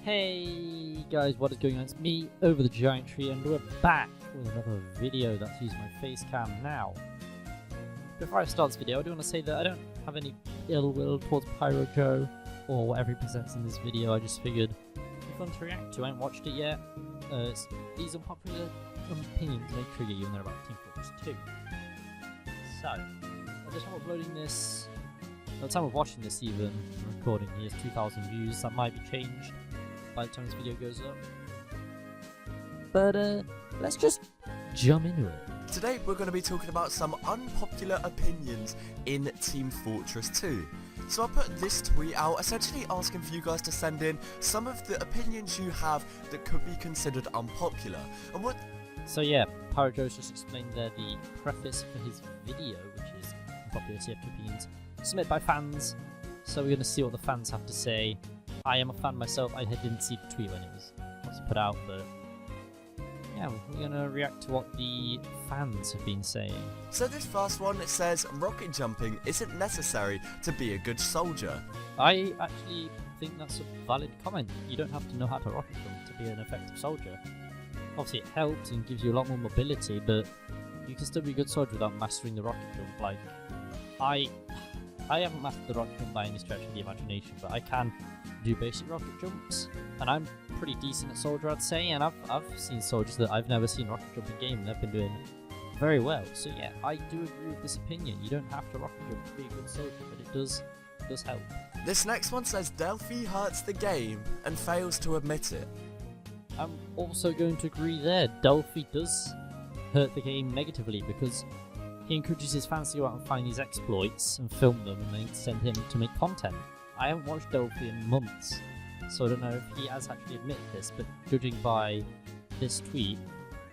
Hey guys, what is going on? It's me, Over the Giant Tree, and we're back with another video that's using my face cam now. Before I start this video, I do want to say that I don't have any ill will towards PyroJoe or whatever he presents in this video. I just figured it'd be fun to react to. I haven't watched it yet. These unpopular opinions may trigger you, and they're about Team Fortress 2. So, at the time of uploading this, at the time of watching this even, recording, he has 2,000 views. That might be changed by the time this video goes up. But let's just jump into it. Today we're going to be talking about some unpopular opinions in Team Fortress 2. So I put this tweet out essentially asking for you guys to send in some of the opinions you have that could be considered unpopular. And what... So yeah, PyroJoe's just explained there the preface for his video, which is unpopular TF2 opinions submitted by fans. So we're going to see what the fans have to say. I am a fan myself. I didn't see the tweet when it was put out, but yeah, we're going to react to what the fans have been saying. So this first one, it says, rocket jumping isn't necessary to be a good soldier. I actually think that's a valid comment. You don't have to know how to rocket jump to be an effective soldier. Obviously it helps and gives you a lot more mobility, but you can still be a good soldier without mastering the rocket jump. Like, I haven't mastered the rocket jump by any stretch of the imagination, but I can do basic rocket jumps, and I'm pretty decent at soldier, I'd say, and I've seen soldiers that I've never seen rocket jump in game, and they've been doing very well. So yeah, I do agree with this opinion. You don't have to rocket jump to be a good soldier, but it does help. This next one says Delphi hurts the game and fails to admit it. I'm also going to agree there. Delphi does hurt the game negatively because he encourages his fans to go out and find these exploits and film them and then send him to make content. I haven't watched Delphi in months, so I don't know if he has actually admitted this, but judging by this tweet,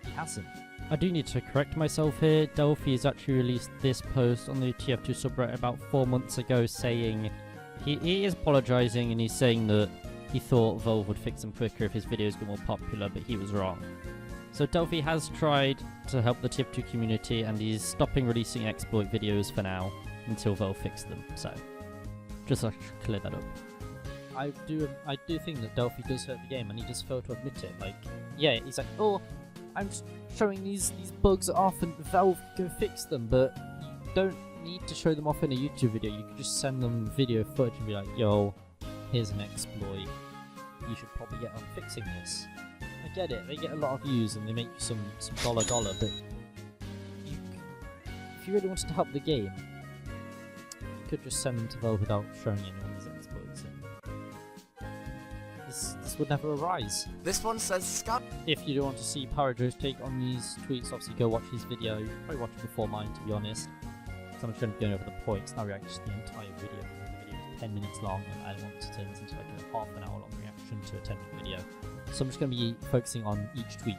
he hasn't. I do need to correct myself here. Delphi has actually released this post on the TF2 subreddit about 4 months ago saying he is apologising, and he's saying that he thought Valve would fix them quicker if his videos got more popular, but he was wrong. So Delphi has tried to help the TF2 community, and he's stopping releasing exploit videos for now until Valve fix them. So just to clear that up. I do think that Delphi does hurt the game, and he just failed to admit it. Like, yeah, he's like, oh, I'm showing these bugs off and Valve go fix them, but you don't need to show them off in a YouTube video. You could just send them video footage and be like, yo, here's an exploit. You should probably get on fixing this. I get it, they get a lot of views and they make you some dollar, but if you really wanted to help the game, you could just send them to Valve without showing anyone these exploits, and this would never arise. This one says Scout. If you don't want to see PyroJoe's take on these tweets, obviously go watch his video. You should probably watch it before mine, to be honest. So I'm just going to be going over the points. Now react to the entire video. The video is 10 minutes long, and I don't want to turn this into like a half an hour long reaction to a 10-minute video. So I'm just going to be focusing on each tweet.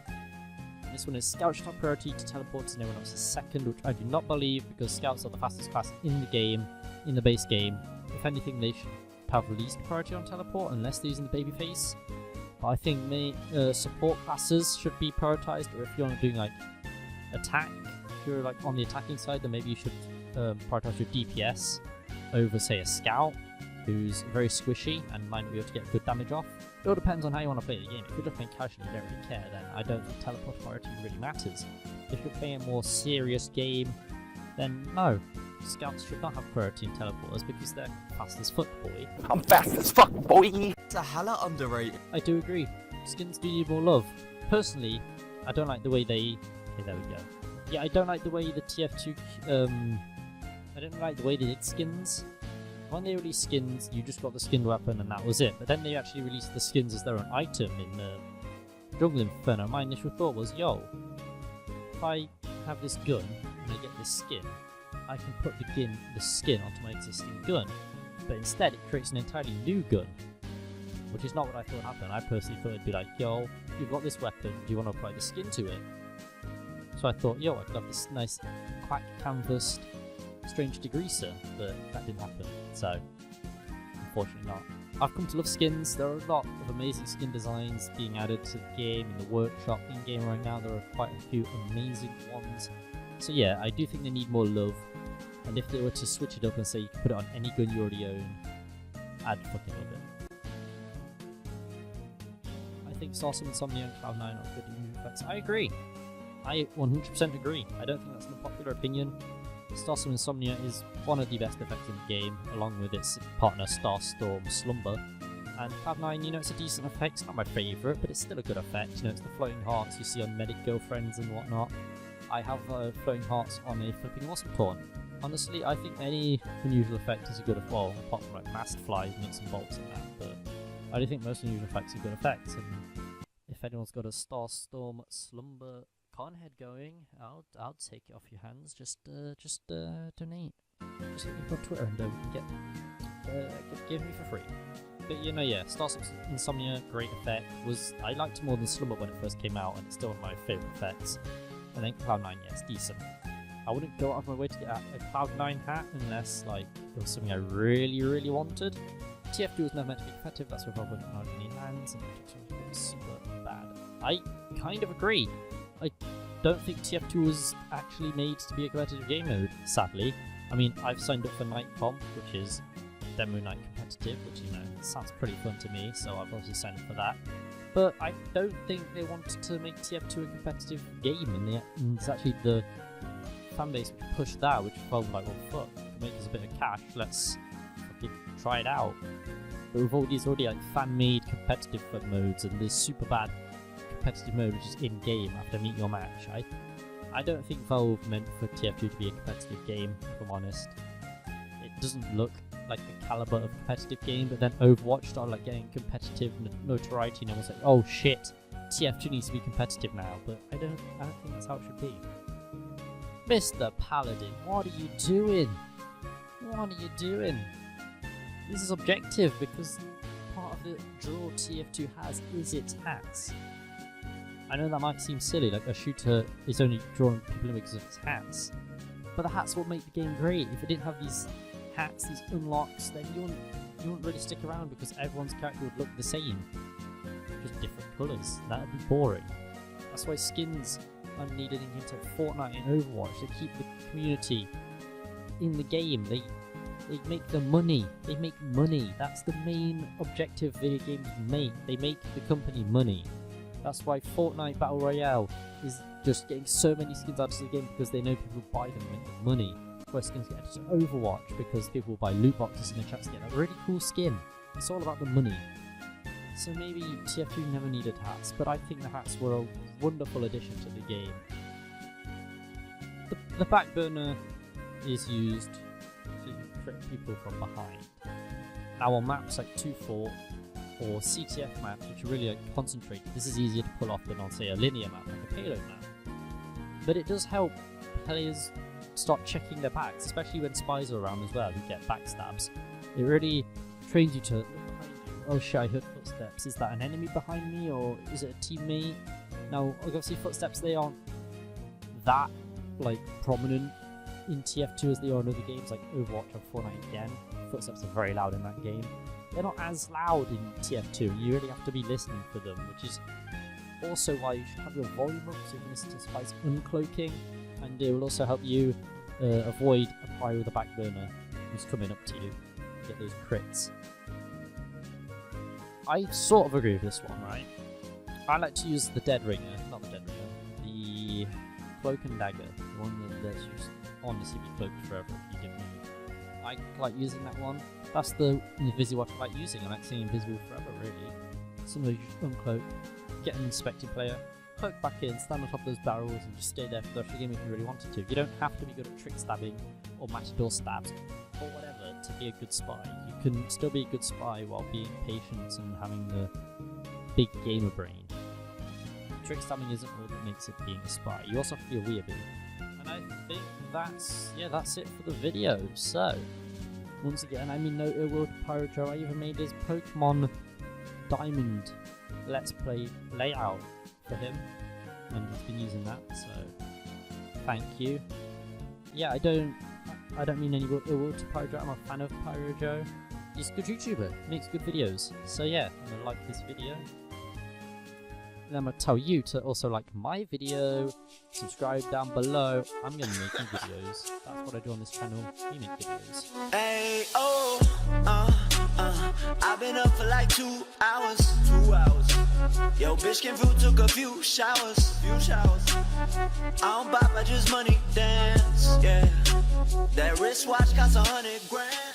This one is Scouts top priority to teleport to anyone else's second, which I do not believe, because Scouts are the fastest class in the game, in the base game. If anything, they should have least priority on teleport, unless they're using the babyface. But I think support classes should be prioritized, or if you're doing like attack, if you're like on the attacking side, then maybe you should prioritize your DPS over, say, a Scout, who's very squishy and might not be able to get good damage off. It all depends on how you want to play the game. If you're just playing casually and you don't really care, then I don't think teleport priority really matters. If you're playing a more serious game, then no. Scouts should not have priority in teleporters because they're fast as fuck, boy. I'm fast as fuck, boy! It's a hella underrated. I do agree. Skins do need more love. Personally, I don't like the way they... Okay, there we go. Yeah, I don't like the way the TF2... I don't like the way they did skins. When they released skins, you just got the skinned weapon and that was it. But then they actually released the skins as their own item in Jungle Inferno. My initial thought was, yo, if I have this gun and I get this skin, I can put the skin onto my existing gun. But instead, it creates an entirely new gun, which is not what I thought would happen. I personally thought it'd be like, yo, you've got this weapon, do you want to apply the skin to it? So I thought, yo, I could have this nice quack canvassed strange degreaser, but that didn't happen, so unfortunately not. I've come to love skins. There are a lot of amazing skin designs being added to the game in the workshop in-game right now. There are quite a few amazing ones. So yeah, I do think they need more love, and if they were to switch it up and say you can put it on any gun you already own, I'd fucking love it. think Sauce Insomnia and Cloud9 are good unusual effects. I agree. I 100% agree. I don't think that's an unpopular opinion. Sauce Insomnia is one of the best effects in the game, along with its partner Starstorm Slumber. And Cloud9, you know, it's a decent effect. It's not my favourite, but it's still a good effect. You know, it's the floating hearts you see on medic girlfriends and whatnot. I have floating hearts on a flipping awesome taunt. Honestly, I think any unusual effect is a good effect. Well, apart from like masked flies, nuts and bolts and that, but I do think most unusual effects are good effects. And if anyone's got a Starstorm Slumber Conhead going, I'll take it off your hands. Just donate. Just hit me up on Twitter and give me for free. But you know, yeah, Starstorm Insomnia, great effect. I liked it more than Slumber when it first came out, and it's still one of my favourite effects. And then Cloud9, yes, decent. I wouldn't go out of my way to get a Cloud9 hat unless like it was something I really, really wanted. TF2 was never meant to be competitive. That's where I wouldn't have any lands, and it was super bad. I kind of agree. I don't think TF2 was actually made to be a competitive game mode, sadly. I mean, I've signed up for Night Comp, which is Demo Night Competitive, which, you know, sounds pretty fun to me, so I've obviously signed up for that. But I don't think they wanted to make TF2 a competitive game, and it's actually the fanbase which pushed that, which felt like, well, fuck, make us a bit of cash, let's fucking try it out. But with all these already like fan-made competitive modes and this super bad competitive mode which is in-game after meet your match, I don't think Valve meant for TF2 to be a competitive game, if I'm honest. It doesn't look like the caliber of a competitive game, but then Overwatch started like getting competitive notoriety and everyone's like, oh shit, TF2 needs to be competitive now, but I don't think that's how it should be. Mr. Paladin, what are you doing? What are you doing? This is objective because part of the draw TF2 has is its hats. I know that might seem silly, like a shooter is only drawing people in because of its hats, but the hats will make the game great. If it didn't have these hats, these unlocks, then you wouldn't really stick around because everyone's character would look the same, just different colours. That would be boring. That's why skins are needed in games like Fortnite and Overwatch. They keep the community in the game. They make the money. They make money. That's the main objective video games make. They make the company money. That's why Fortnite Battle Royale is just getting so many skins out of the game because they know people buy them and make them money. That's why skins get added to Overwatch because people will buy loot boxes and a chance to get a really cool skin. It's all about the money. So maybe TF2 never needed hats, but I think the hats were a wonderful addition to the game. The back burner is used to trick people from behind. Now on maps like 2-4 or CTF maps, which are really like concentrated, this is easier to pull off than on say a linear map like a payload map. But it does help players start checking their backs, especially when spies are around as well who get backstabs. It really trains you to look behind you. Oh shit, I heard footsteps. Is that an enemy behind me or is it a teammate? Now obviously footsteps, they aren't that like prominent in TF2 as they are in other games like Overwatch or Fortnite again. Footsteps are very loud in that game. They're not as loud in TF2, you really have to be listening for them, which is also why you should have your volume up so you can listen to spies uncloaking, and it will also help you avoid a pyro with a back burner who's coming up to you, get those crits. I sort of agree with this one, right? I like to use the Dead Ringer, not the Dead Ringer, the Cloak and Dagger, the one that's just honestly be cloaked forever if you didn't move. I like using that one. That's the Invisible I like using. I like seeing Invisible forever, really. Sometimes you just uncloak, get an inspecting player, cloak back in, stand on top of those barrels and just stay there for the rest of the game if you really wanted to. You don't have to be good at trick stabbing or matador stabs or whatever to be a good spy. You can still be a good spy while being patient and having the big gamer brain. Trick stabbing isn't all that makes it being a spy. You also have to be a weeaboo. And I think that's it for the video. So, once again, I mean no ill will to PyroJoe. I even made his Pokemon Diamond Let's Play layout for him, and he's been using that, so thank you. Yeah, I don't mean any ill will to PyroJoe. I'm a fan of PyroJoe. He's a good YouTuber, makes good videos. So yeah, I'm gonna like this video. And I'm gonna tell you to also like my video, subscribe down below. I'm gonna be making videos. That's what I do on this channel. We make videos. Hey, oh, I've been up for like 2 hours. Yo, bitch came through, took a few showers. I don't bop, I just money dance, yeah. That wristwatch costs 100 grand.